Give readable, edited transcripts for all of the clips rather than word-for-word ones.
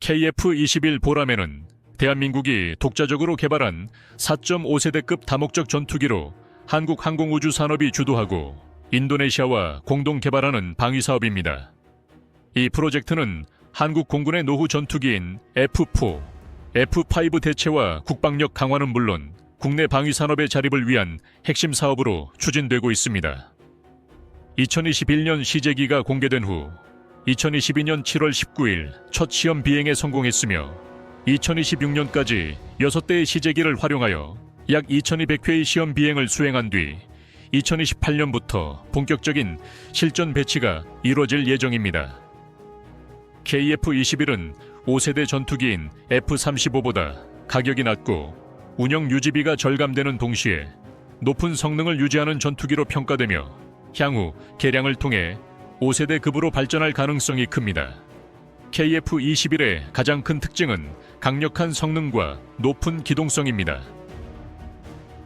KF-21 보라매는 대한민국이 독자적으로 개발한 4.5세대급 다목적 전투기로 한국 항공우주 산업이 주도하고 인도네시아와 공동 개발하는 방위 사업입니다. 이 프로젝트는 한국 공군의 노후 전투기인 F4, F5 대체와 국방력 강화는 물론 국내 방위 산업의 자립을 위한 핵심 사업으로 추진되고 있습니다. 2021년 시제기가 공개된 후 2022년 7월 19일 첫 시험 비행에 성공했으며 2026년까지 6대의 시제기를 활용하여 약 2200회의 시험 비행을 수행한 뒤 2028년부터 본격적인 실전 배치가 이루어질 예정입니다. KF-21은 5세대 전투기인 F-35보다 가격이 낮고 운영 유지비가 절감되는 동시에 높은 성능을 유지하는 전투기로 평가되며 향후 개량을 통해 5세대급으로 발전할 가능성이 큽니다. KF-21의 가장 큰 특징은 강력한 성능과 높은 기동성입니다.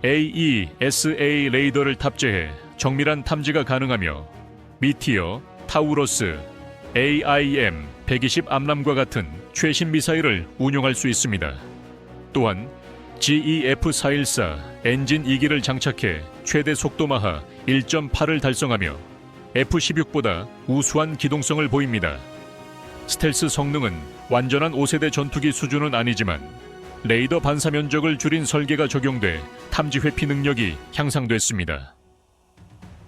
AESA 레이더를 탑재해 정밀한 탐지가 가능하며 미티어, 타우러스, AIM-120 암람과 같은 최신 미사일을 운용할 수 있습니다. 또한 GEF-414 엔진 2기를 장착해 최대 속도 마하 1.8을 달성하며 F-16보다 우수한 기동성을 보입니다. 스텔스 성능은 완전한 5세대 전투기 수준은 아니지만 레이더 반사 면적을 줄인 설계가 적용돼 탐지 회피 능력이 향상됐습니다.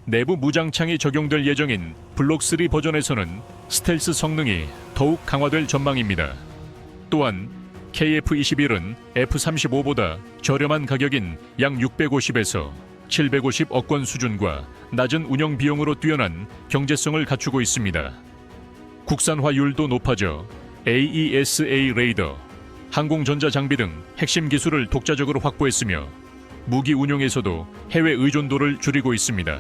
내부 무장창이 적용될 예정인 블록3 버전에서는 스텔스 성능이 더욱 강화될 전망입니다. 또한 KF-21은 F-35보다 저렴한 가격인 약 650에서 750억 원 수준과 낮은 운영 비용으로 뛰어난 경제성을 갖추고 있습니다. 국산화율도 높아져 AESA 레이더, 항공전자 장비 등 핵심 기술을 독자적으로 확보했으며 무기 운용에서도 해외 의존도를 줄이고 있습니다.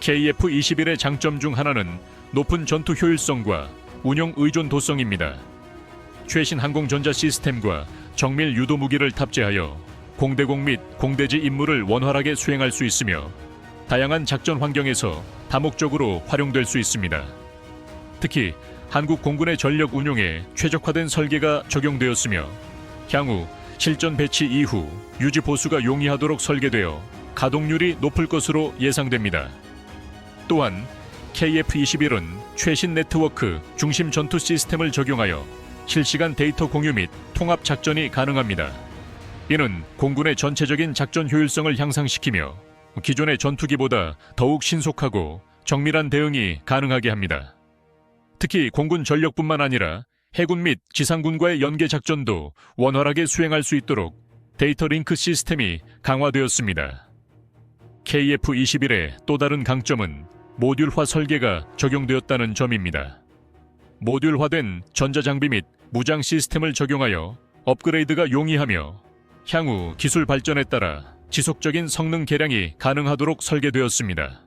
KF-21의 장점 중 하나는 높은 전투 효율성과 운용 의존도성입니다. 최신 항공전자 시스템과 정밀 유도 무기를 탑재하여 공대공 및 공대지 임무를 원활하게 수행할 수 있으며 다양한 작전 환경에서 다목적으로 활용될 수 있습니다. 특히 한국 공군의 전력 운용에 최적화된 설계가 적용되었으며 향후 실전 배치 이후 유지 보수가 용이하도록 설계되어 가동률이 높을 것으로 예상됩니다. 또한 KF-21은 최신 네트워크 중심 전투 시스템을 적용하여 실시간 데이터 공유 및 통합 작전이 가능합니다. 이는 공군의 전체적인 작전 효율성을 향상시키며 기존의 전투기보다 더욱 신속하고 정밀한 대응이 가능하게 합니다. 특히 공군 전력뿐만 아니라 해군 및 지상군과의 연계 작전도 원활하게 수행할 수 있도록 데이터 링크 시스템이 강화되었습니다. KF-21의 또 다른 강점은 모듈화 설계가 적용되었다는 점입니다. 모듈화된 전자장비 및 무장 시스템을 적용하여 업그레이드가 용이하며 향후 기술 발전에 따라 지속적인 성능 개량이 가능하도록 설계되었습니다.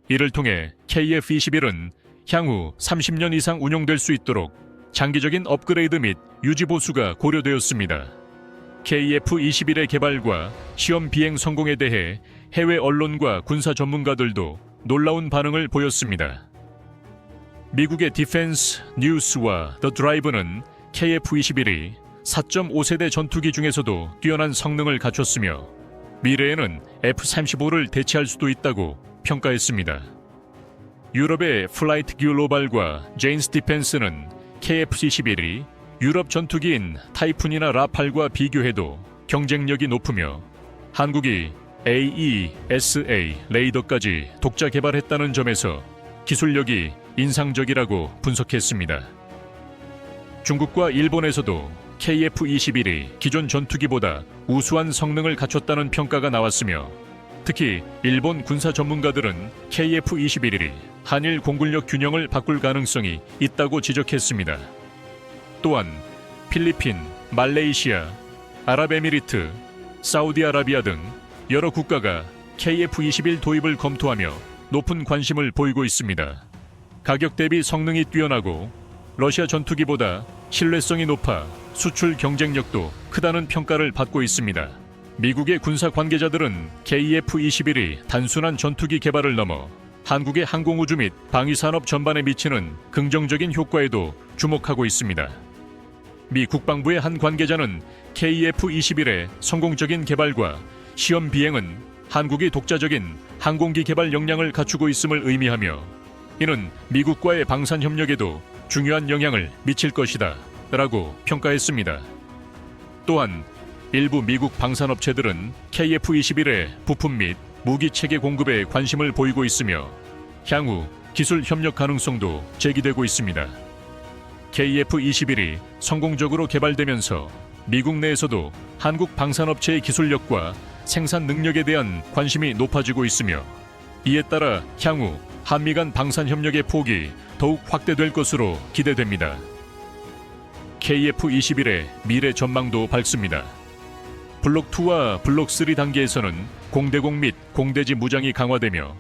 이를 통해 KF-21은 향후 30년 이상 운용될 수 있도록 장기적인 업그레이드 및 유지 보수가 고려되었습니다. KF-21의 개발과 시험 비행 성공에 대해 해외 언론과 군사 전문가들도 놀라운 반응을 보였습니다. 미국의 디펜스 뉴스와 더 드라이브는 KF-21이 4.5세대 전투기 중에서도 뛰어난 성능을 갖췄으며 미래에는 F-35를 대체할 수도 있다고 평가했습니다. 유럽의 플라이트 글로벌과 제인스 디펜스는 KF-21이 유럽 전투기인 타이푼이나 라팔과 비교해도 경쟁력이 높으며 한국이 AESA 레이더까지 독자 개발했다는 점에서 기술력이 인상적이라고 분석했습니다. 중국과 일본에서도 KF-21이 기존 전투기보다 우수한 성능을 갖췄다는 평가가 나왔으며 특히 일본 군사 전문가들은 KF-21이 한일 공군력 균형을 바꿀 가능성이 있다고 지적했습니다. 또한 필리핀, 말레이시아, 아랍에미리트, 사우디아라비아 등 여러 국가가 KF-21 도입을 검토하며 높은 관심을 보이고 있습니다. 가격 대비 성능이 뛰어나고 러시아 전투기보다 신뢰성이 높아 수출 경쟁력도 크다는 평가를 받고 있습니다. 미국의 군사 관계자들은 KF-21이 단순한 전투기 개발을 넘어 한국의 항공우주 및 방위산업 전반에 미치는 긍정적인 효과에도 주목하고 있습니다. 미 국방부의 한 관계자는 KF-21의 성공적인 개발과 시험 비행은 한국이 독자적인 항공기 개발 역량을 갖추고 있음을 의미하며, 이는 미국과의 방산 협력에도 중요한 영향을 미칠 것이다 라고 평가했습니다. 또한 일부 미국 방산업체들은 KF-21의 부품 및 무기 체계 공급에 관심을 보이고 있으며 향후 기술 협력 가능성도 제기되고 있습니다. KF-21이 성공적으로 개발되면서 미국 내에서도 한국 방산업체의 기술력과 생산 능력에 대한 관심이 높아지고 있으며, 이에 따라 향후 한미 간 방산 협력의 폭이 더욱 확대될 것으로 기대됩니다. KF-21의 미래 전망도 밝습니다. 블록2와 블록3 단계에서는 공대공 및 공대지 무장이 강화되며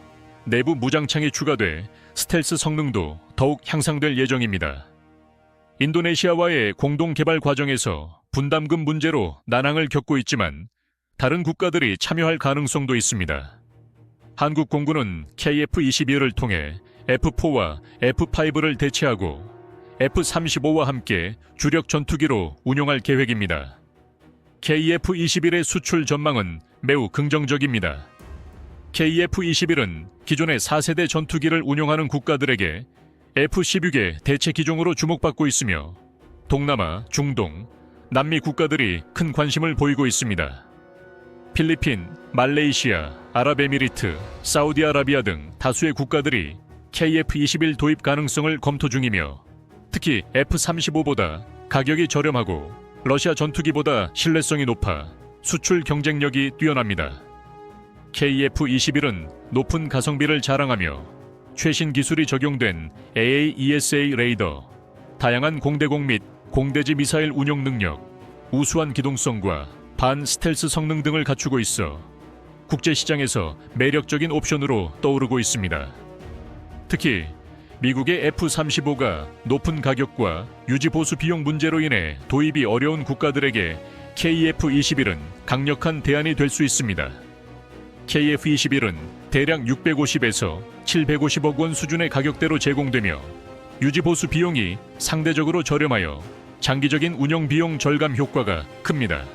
내부 무장창이 추가돼 스텔스 성능도 더욱 향상될 예정입니다. 인도네시아와의 공동 개발 과정에서 분담금 문제로 난항을 겪고 있지만 다른 국가들이 참여할 가능성도 있습니다. 한국 공군은 KF-21을 통해 F4와 F5를 대체하고 F-35와 함께 주력 전투기로 운용할 계획입니다. KF-21의 수출 전망은 매우 긍정적입니다. KF-21은 기존의 4세대 전투기를 운용하는 국가들에게 F-16의 대체 기종으로 주목받고 있으며 동남아, 중동, 남미 국가들이 큰 관심을 보이고 있습니다. 필리핀, 말레이시아, 아랍에미리트, 사우디아라비아 등 다수의 국가들이 KF-21 도입 가능성을 검토 중이며 특히 F-35보다 가격이 저렴하고 러시아 전투기보다 신뢰성이 높아 수출 경쟁력이 뛰어납니다. KF-21은 높은 가성비를 자랑하며 최신 기술이 적용된 AAESA 레이더, 다양한 공대공 및 공대지 미사일 운용 능력, 우수한 기동성과 반 스텔스 성능 등을 갖추고 있어 국제시장에서 매력적인 옵션으로 떠오르고 있습니다. 특히 미국의 F-35가 높은 가격과 유지 보수 비용 문제로 인해 도입이 어려운 국가들에게 KF-21은 강력한 대안이 될 수 있습니다. KF-21은 대략 650에서 750억 원 수준의 가격대로 제공되며 유지 보수 비용이 상대적으로 저렴하여 장기적인 운영 비용 절감 효과가 큽니다.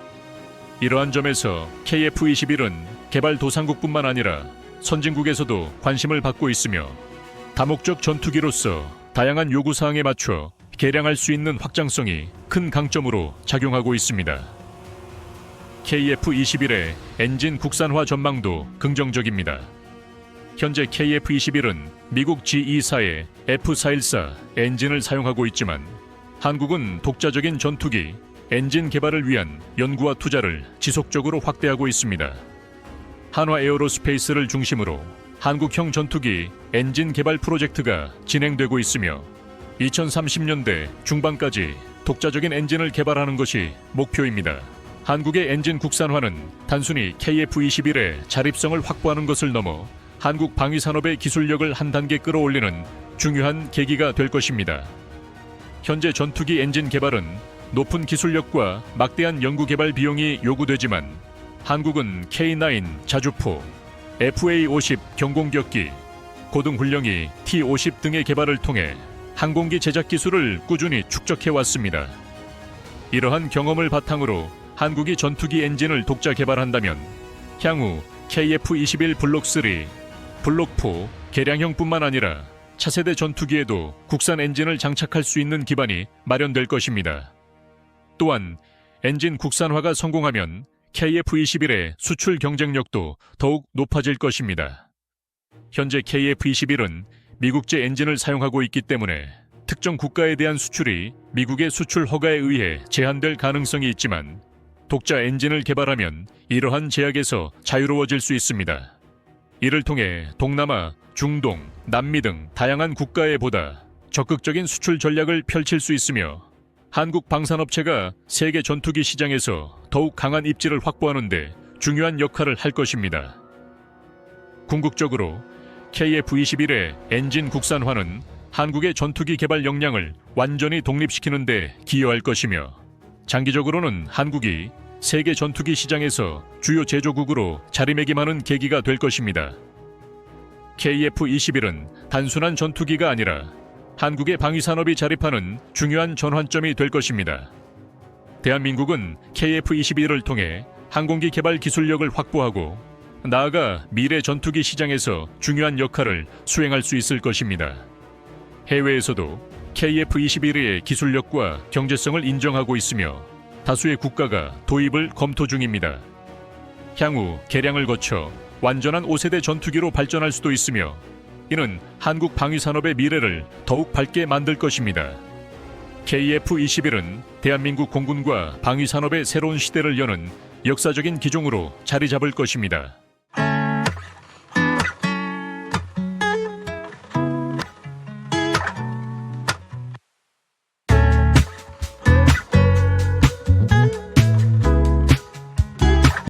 이러한 점에서 KF-21은 개발도상국뿐만 아니라 선진국에서도 관심을 받고 있으며 다목적 전투기로서 다양한 요구사항에 맞춰 개량할 수 있는 확장성이 큰 강점으로 작용하고 있습니다. KF-21의 엔진 국산화 전망도 긍정적입니다. 현재 KF-21은 미국 GE사의 F414 엔진을 사용하고 있지만 한국은 독자적인 전투기, 엔진 개발을 위한 연구와 투자를 지속적으로 확대하고 있습니다. 한화 에어로스페이스를 중심으로 한국형 전투기 엔진 개발 프로젝트가 진행되고 있으며 2030년대 중반까지 독자적인 엔진을 개발하는 것이 목표입니다. 한국의 엔진 국산화는 단순히 KF-21의 자립성을 확보하는 것을 넘어 한국 방위산업의 기술력을 한 단계 끌어올리는 중요한 계기가 될 것입니다. 현재 전투기 엔진 개발은 높은 기술력과 막대한 연구개발 비용이 요구되지만 한국은 K9 자주포, FA-50 경공격기, 고등훈련기 T-50 등의 개발을 통해 항공기 제작 기술을 꾸준히 축적해왔습니다. 이러한 경험을 바탕으로 한국이 전투기 엔진을 독자 개발한다면 향후 KF-21 블록3, 블록4 개량형뿐만 아니라 차세대 전투기에도 국산 엔진을 장착할 수 있는 기반이 마련될 것입니다. 또한 엔진 국산화가 성공하면 KF-21의 수출 경쟁력도 더욱 높아질 것입니다. 현재 KF-21은 미국제 엔진을 사용하고 있기 때문에 특정 국가에 대한 수출이 미국의 수출 허가에 의해 제한될 가능성이 있지만 독자 엔진을 개발하면 이러한 제약에서 자유로워질 수 있습니다. 이를 통해 동남아, 중동, 남미 등 다양한 국가에 보다 적극적인 수출 전략을 펼칠 수 있으며 한국 방산업체가 세계 전투기 시장에서 더욱 강한 입지를 확보하는 데 중요한 역할을 할 것입니다. 궁극적으로 KF-21의 엔진 국산화는 한국의 전투기 개발 역량을 완전히 독립시키는 데 기여할 것이며 장기적으로는 한국이 세계 전투기 시장에서 주요 제조국으로 자리매김하는 계기가 될 것입니다. KF-21은 단순한 전투기가 아니라 한국의 방위산업이 자립하는 중요한 전환점이 될 것입니다. 대한민국은 KF-21을 통해 항공기 개발 기술력을 확보하고 나아가 미래 전투기 시장에서 중요한 역할을 수행할 수 있을 것입니다. 해외에서도 KF-21의 기술력과 경제성을 인정하고 있으며 다수의 국가가 도입을 검토 중입니다. 향후 개량을 거쳐 완전한 5세대 전투기로 발전할 수도 있으며 이는 한국 방위산업의 미래를 더욱 밝게 만들 것입니다. KF-21은 대한민국 공군과 방위산업의 새로운 시대를 여는 역사적인 기종으로 자리 잡을 것입니다.